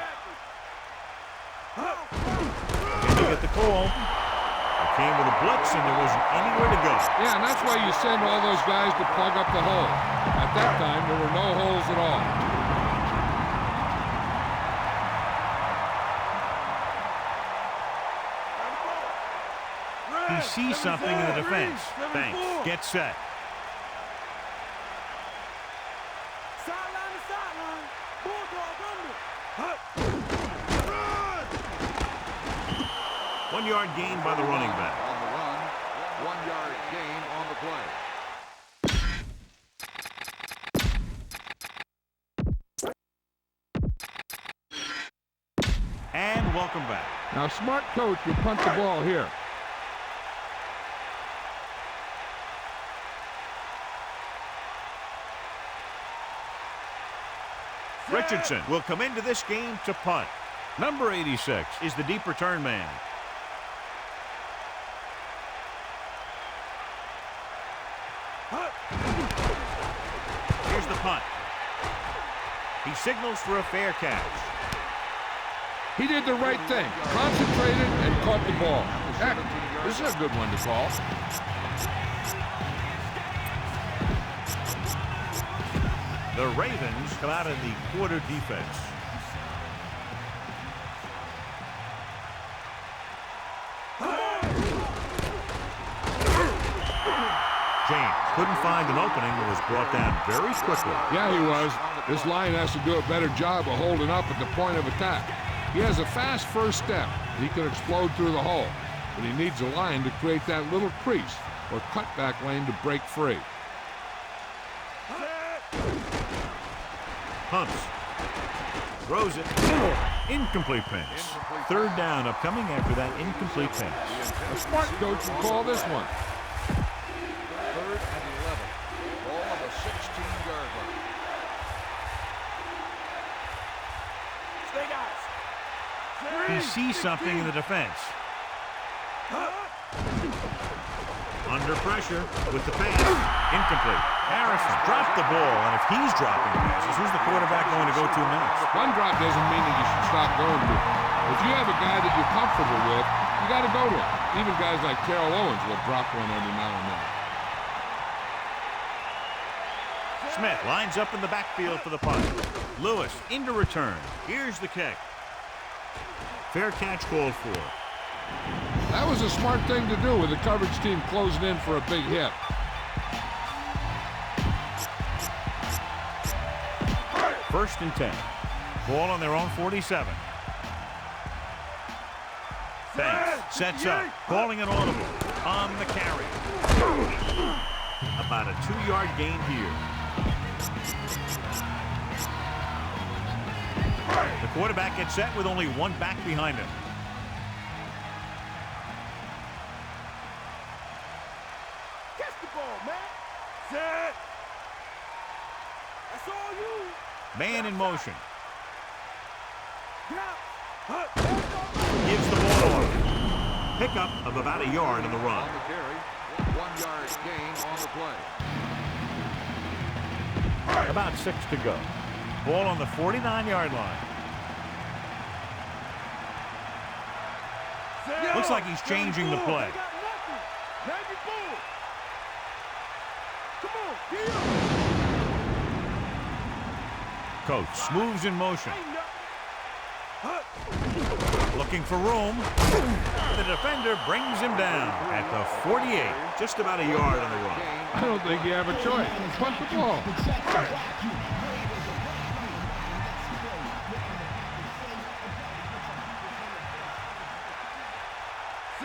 Can they get the call? It came with a blitz and there wasn't anywhere to go. Yeah, and that's why you send all those guys to plug up the hole. At that time, there were no holes at all. He sees something in the defense. Thanks. Get set. Sideline to sideline. Bulldog under. 1 yard gain by the running back. On the run, 1 yard gain on the play. And welcome back. Now, a smart coach would punt the ball here. Richardson will come into this game to punt. Number 86 is the deep return man. Here's the punt. He signals for a fair catch. He did the right thing. Concentrated and caught the ball. Heck, this is a good one to call. The Ravens come out of the quarter defense. James couldn't find an opening and was brought down very quickly. Yeah, he was. This line has to do a better job of holding up at the point of attack. He has a fast first step. He can explode through the hole, but he needs a line to create that little crease or cutback lane to break free. Hunts. Throws it. Incomplete pass. Third down upcoming after that incomplete pass. A smart coach would call this one. 3rd and 11. Ball on the 16-yard line. Stay guys. He sees something in the defense. Under pressure with the pass. Incomplete. Harrison dropped the ball, and if he's dropping passes, who's the quarterback going to go to next? One drop doesn't mean that you should stop going to. If you have a guy that you're comfortable with, you got to go to him. Even guys like Terrell Owens will drop one every now and then. Smith lines up in the backfield for the punt. Lewis into return. Here's the kick. Fair catch called for. That was a smart thing to do with the coverage team closing in for a big hit. First and 10. Ball on their own 47. Thanks. Sets up. Calling an audible. On the carry. About a 2-yard gain here. The quarterback gets set with only one back behind him. Catch the ball, man. Set. That's all you. Man in motion. Gives the ball off. Pickup of about a yard on the run. On the carry, 1 yard gain on the play. About 6 to go. Ball on the 49-yard line. Looks like he's changing the play. Coach moves in motion. Looking for room. The defender brings him down at the 48. Just about a yard on the run. I don't think you have a choice. Punt the ball.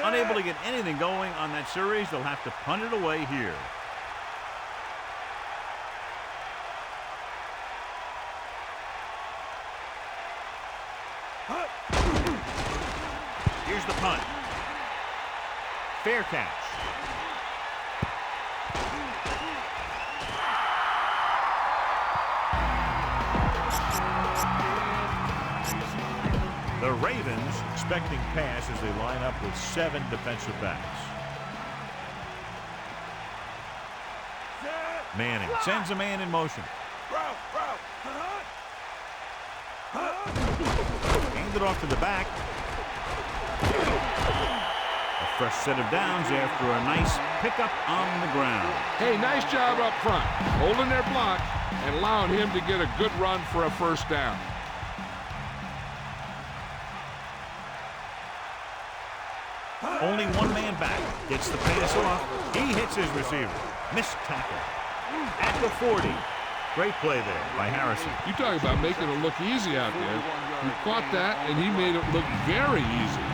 Unable to get anything going on that series, they'll have to punt it away here. Here's the punt. Fair catch. The Ravens expecting pass as they line up with 7 defensive backs. Manning sends a man in motion. Hand it off to the back. A fresh set of downs after a nice pickup on the ground. Hey, nice job up front, holding their block and allowing him to get a good run for a first down. Only one man back. Gets the pass off. He hits his receiver. Missed tackle. At the 40. Great play there by Harrison. You talk about making it look easy out there. He caught that, and he made it look very easy.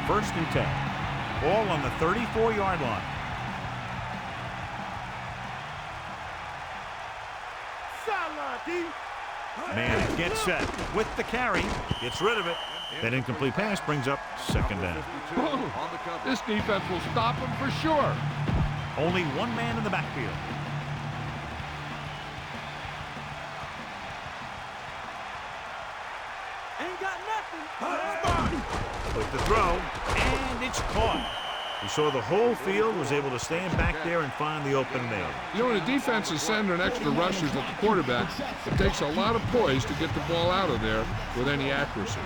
1st and 10. Ball on the 34-yard line. Man gets set with the carry. Gets rid of it. That incomplete pass brings up 2nd down. Whoa. This defense will stop him for sure. Only one man in the backfield. Ain't got nothing. With the throw, and it's caught. We saw the whole field was able to stand back there and find the open man. You know, when the defense is sending extra rushers at the quarterback, it takes a lot of poise to get the ball out of there with any accuracy.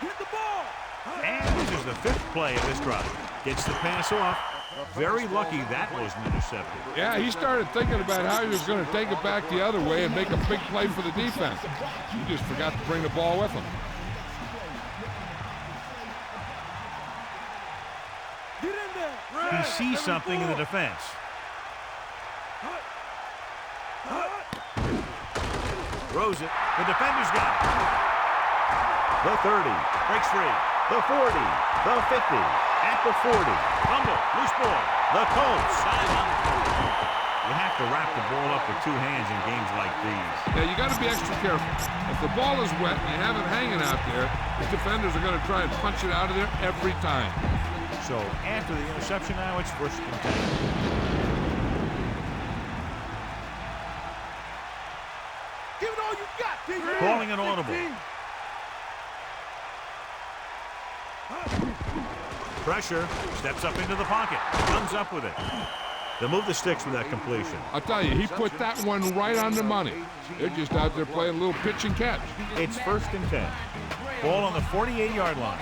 Get the ball. And this is the 5th play of this drive. Gets the pass off. Very lucky that wasn't intercepted. Yeah, he started thinking about how he was going to take it back the other way and make a big play for the defense. He just forgot to bring the ball with him. Get in there. He sees something in the defense. Throws it. The defender's got it. The 30. Breaks free. The 40. The 50. At the 40. Fumble. Loose ball. The Colts. You have to wrap the ball up with 2 hands in games like these. Yeah, you got to be extra careful. If the ball is wet and you have it hanging out there, the defenders are going to try and punch it out of there every time. So after the interception now, it's 1st and 10. Give it all you got, T. Calling an audible. Pressure. Steps up into the pocket. Comes up with it. They'll move the sticks with that completion. I'll tell you, he put that one right on the money. They're just out there playing a little pitch and catch. It's 1st and 10. Ball on the 48-yard line.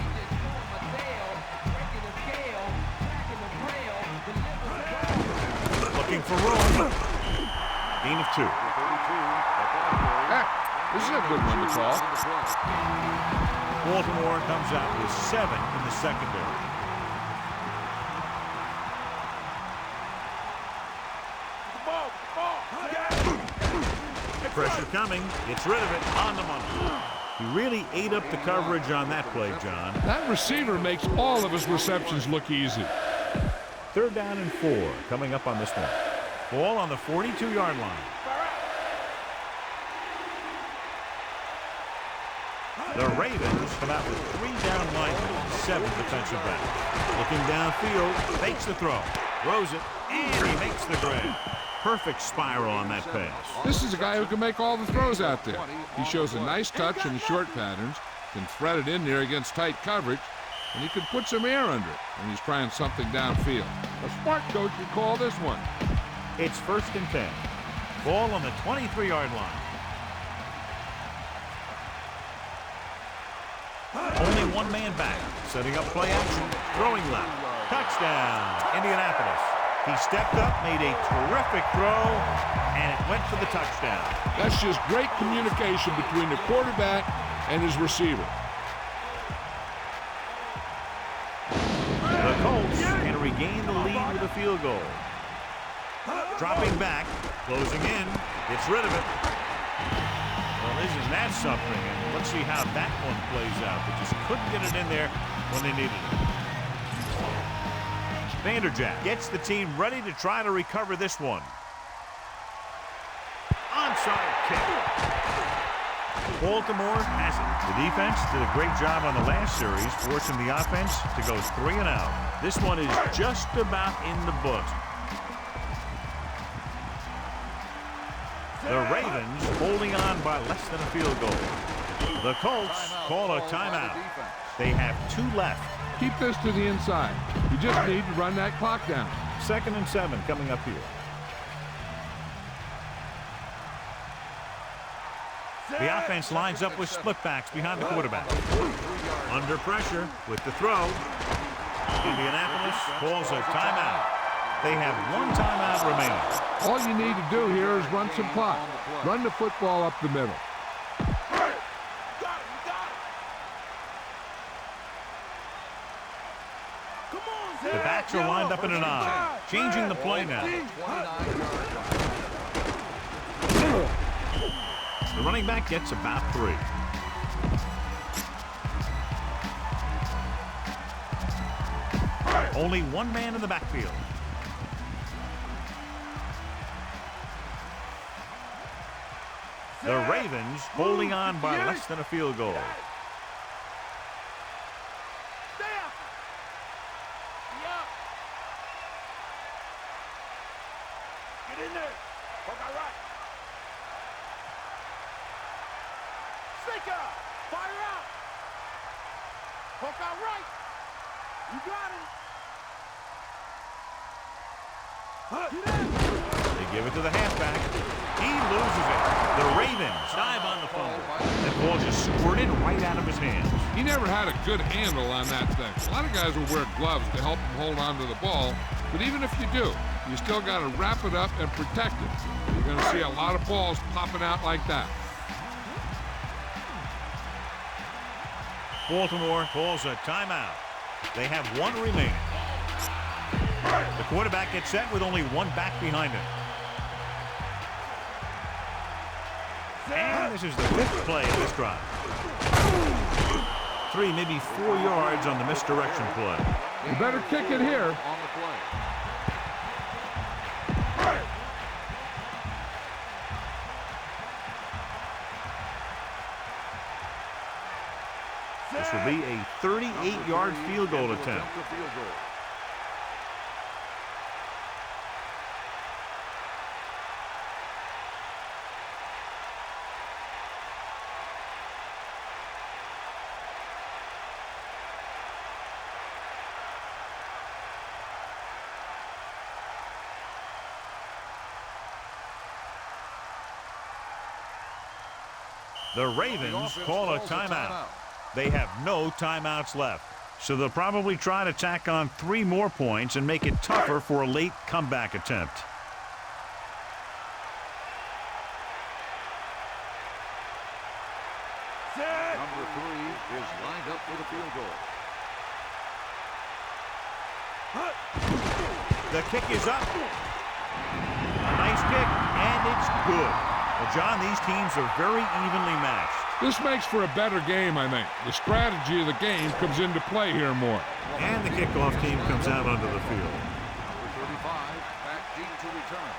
Looking for room. Gain of 2. This is a good one to call. Baltimore comes out with 7 in the secondary. Pressure coming. Gets rid of it on the money. He really ate up the coverage on that play, John. That receiver makes all of his receptions look easy. 3rd down and 4 coming up on this one. Ball on the 42-yard line. The Ravens come out with 3 down linemen, 7 defensive backs. Looking downfield, fakes the throw, throws it, and he makes the grab. Perfect spiral on that pass. This is a guy who can make all the throws out there. He shows a nice touch in the short patterns, can thread it in there against tight coverage, and he can put some air under it when he's trying something downfield. A smart coach would call this one. It's 1st and 10. Ball on the 23-yard line. Only one man back, setting up play action, throwing left. Touchdown, Indianapolis. He stepped up, made a terrific throw, and it went for the touchdown. That's just great communication between the quarterback and his receiver. The Colts can regain the lead with a field goal. Dropping back, closing in, gets rid of it. Well, isn't that something? And let's see how that one plays out. They just couldn't get it in there when they needed it. Vanderjagt gets the team ready to try to recover this one. Onside kick. Baltimore has it. The defense did a great job on the last series, forcing the offense to go 3 and out. This one is just about in the books. The Ravens holding on by less than a field goal. The Colts call a timeout. They have 2 left. Keep this to the inside. You just need to run that clock down. 2nd and 7 coming up here. The offense lines up with split backs behind the quarterback. Under pressure with the throw. Indianapolis calls a timeout. They have 1 timeout remaining. All you need to do here is run some clock. Run the football up the middle. The backs are lined up in an I. Changing the play now. The running back gets about 3. Only 1 man in the backfield. The Ravens holding on by less than a field goal. Get in there. Hook out right. Stick up. Fire out. Hook out right. You got it. They give it to the halfback. He loses it. The Ravens dive on the fumble. That ball just squirted right out of his hands. He never had a good handle on that thing. A lot of guys will wear gloves to help him hold on to the ball, but even if you do, you still got to wrap it up and protect it. You're going to see a lot of balls popping out like that. Baltimore calls a timeout. They have 1 remaining. The quarterback gets set with only 1 back behind him. And this is the 5th play of this drive. 3, maybe 4 yards on the misdirection play. You better kick it here. This will be a 38-yard field goal attempt. The Ravens call a timeout. They have no timeouts left, so they'll probably try to tack on 3 more points and make it tougher for a late comeback attempt. Number 3 is lined up for the field goal. The kick is up. A nice kick, and it's good. Well, John, these teams are very evenly matched. This makes for a better game, I think. The strategy of the game comes into play here more. And the kickoff team comes out onto the field. Number 35 back deep to return.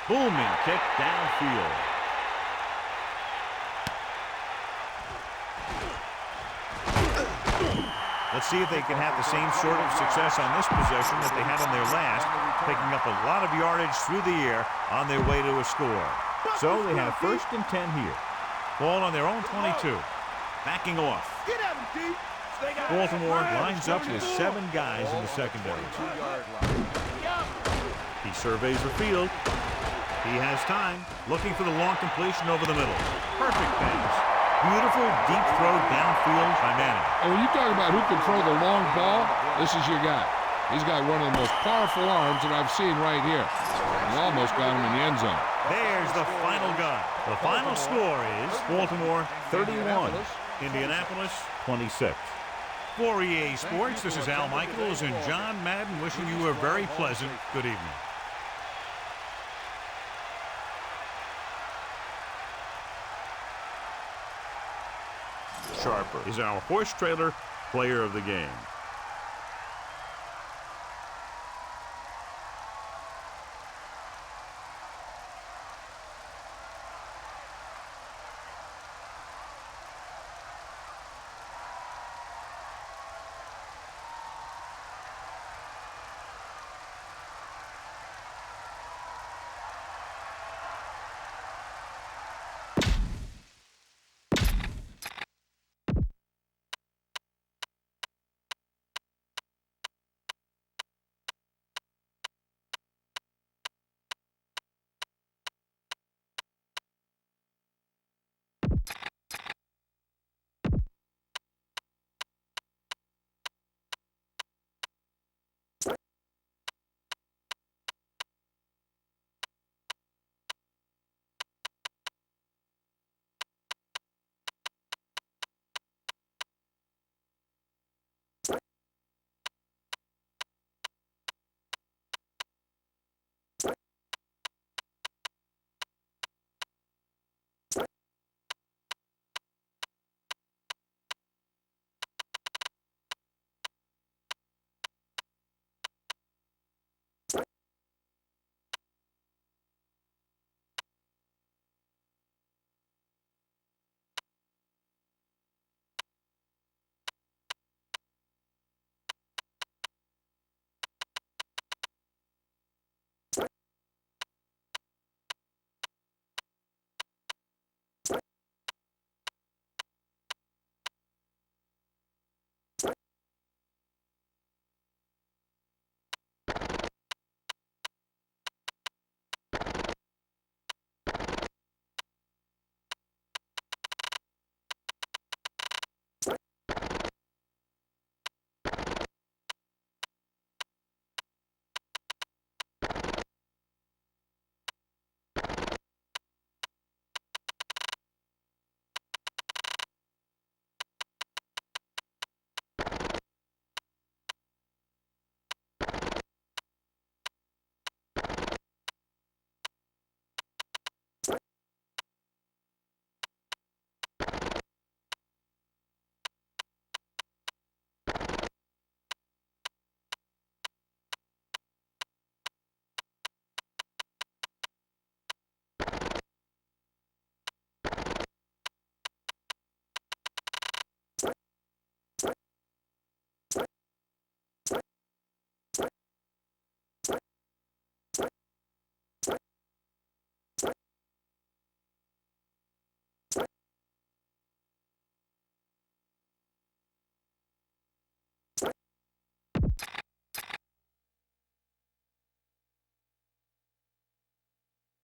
Booming kick downfield. Let's see if they can have the same sort of success on this possession that they had on their last, picking up a lot of yardage through the air on their way to a score. So they have 1st and 10 here. Ball on their own 22. Backing off. Baltimore lines up with 7 guys in the secondary. He surveys the field. He has time, looking for the long completion over the middle. Perfect pass. Beautiful deep throw downfield by Madden. And when you talk about who can throw the long ball, this is your guy. He's got one of the most powerful arms that I've seen right here. He almost got him in the end zone. There's the final gun. The final score is Baltimore 31, Indianapolis 26. For EA Sports, this is Al Michaels and John Madden wishing you a very pleasant good evening. Sharper is our horse trailer player of the game.